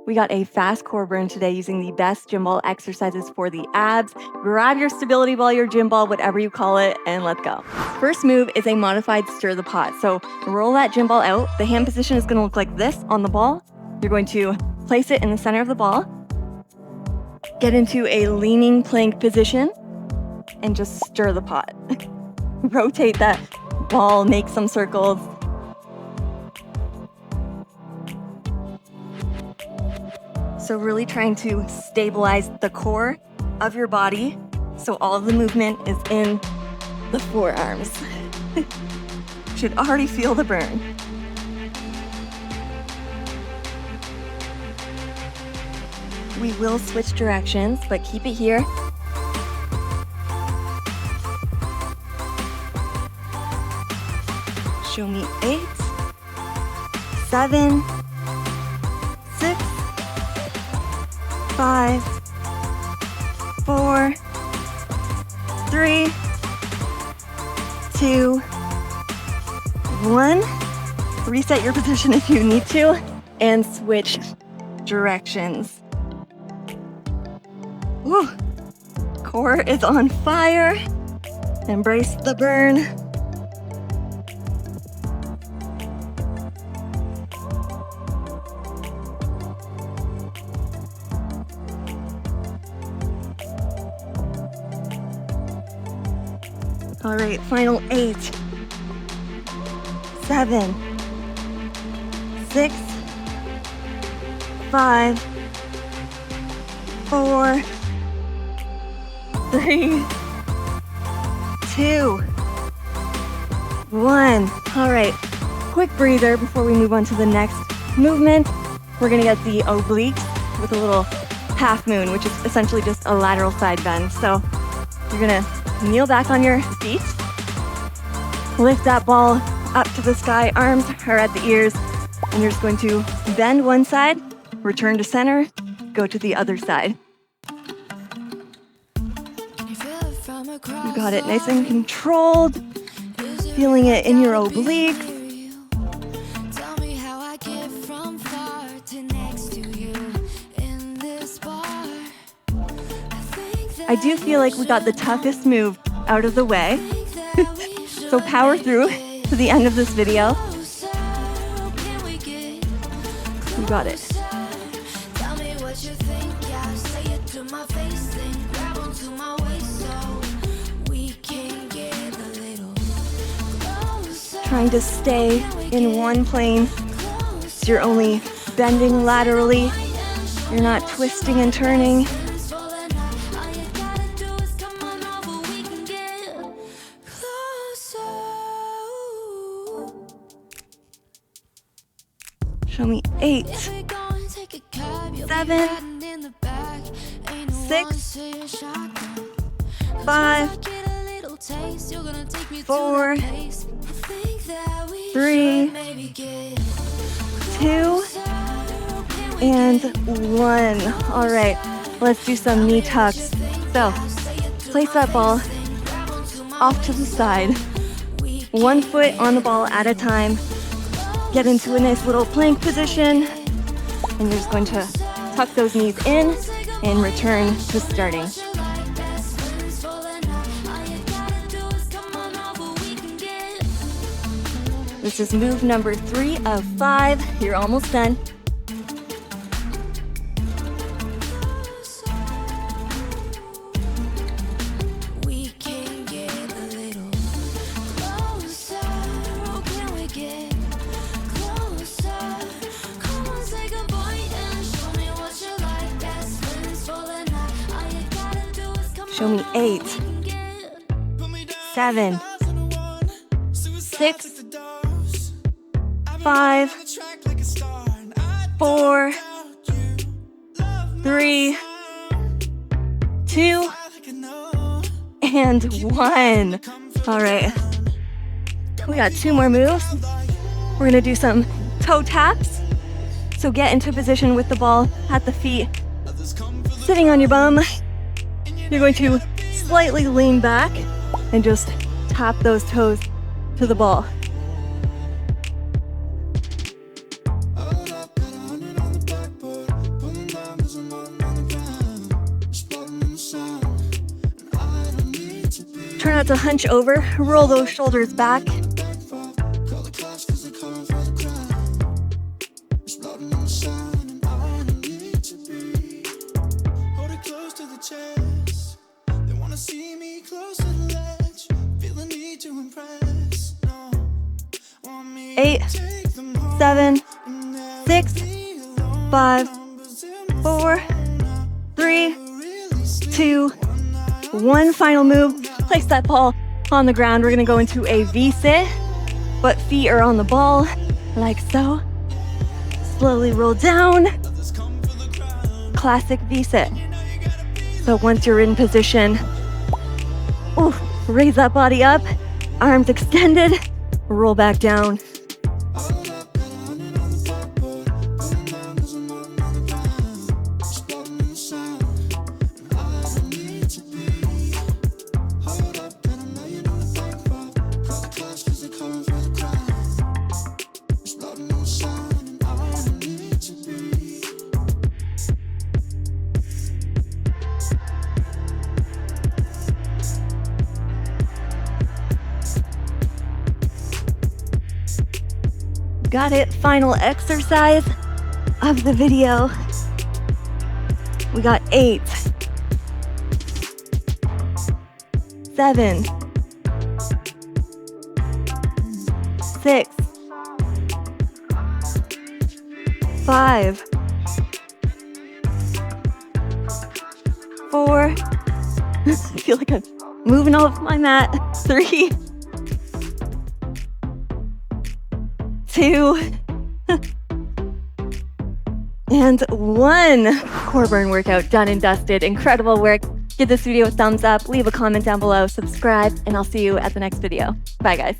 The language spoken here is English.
We got a fast core burn today using the best gym ball exercises for the abs. Grab your stability ball, your gym ball, whatever you call it, and let's go. First move is a modified stir the pot. So roll that gym ball out. The hand position is gonna look like this on the ball. You're going to place it in the center of the ball, get into a leaning plank position, and just stir the pot. Rotate that ball, make some circles. So really trying to stabilize the core of your body so all of the movement is in the forearms. Should already feel the burn. We will switch directions, but keep it here. Show me 8, 7, 6, 5, 4, 3, 2, 1. Reset your position if you need to, and switch directions. Woo. Core is on fire. Embrace the burn. All right, final 8, 7, 6, 5, 4, 3, 2, 1. All right, quick breather before we move on to the next movement. We're gonna get the obliques with a little half moon, which is essentially just a lateral side bend. So you're gonna kneel back on your feet, lift that ball up to the sky, arms are at the ears, and you're just going to bend one side, return to center, go to the other side. You got it nice and controlled, feeling it in your obliques. I do feel like we got the toughest move out of the way. So power through to the end of this video. You got it. Trying to stay in one plane. So you're only bending laterally. You're not twisting and turning. Show me 8, 7, 6, 5, 4, 3, 2, and 1. All right, let's do some knee tucks. So place that ball off to the side, one foot on the ball at a time. Get into a nice little plank position, and you're just going to tuck those knees in and return to starting. This is move number 3 of 5. You're almost done. Show me 8, 7, 6, 5, 4, 3, 2, and 1. All right, we got 2 more moves. We're gonna do some toe taps. So get into position with the ball at the feet, sitting on your bum. You're going to slightly lean back and just tap those toes to the ball. Try not to hunch over. Roll those shoulders back. Eight, 7, 6, 5, 4, 3, 2, 1. Final move. Place that ball on the ground. We're gonna go into a V-sit, but feet are on the ball, like so. Slowly roll down. Classic V-sit. So once you're in position, raise that body up, arms extended, roll back down. Got it. Final exercise of the video. We got 8, 7, 6, 5, 4. I feel like I'm moving off my mat. 3, 2, and 1. Core burn workout done and dusted. Incredible work. Give this video a thumbs up, leave a comment down below, subscribe, and I'll see you at the next video. Bye, guys.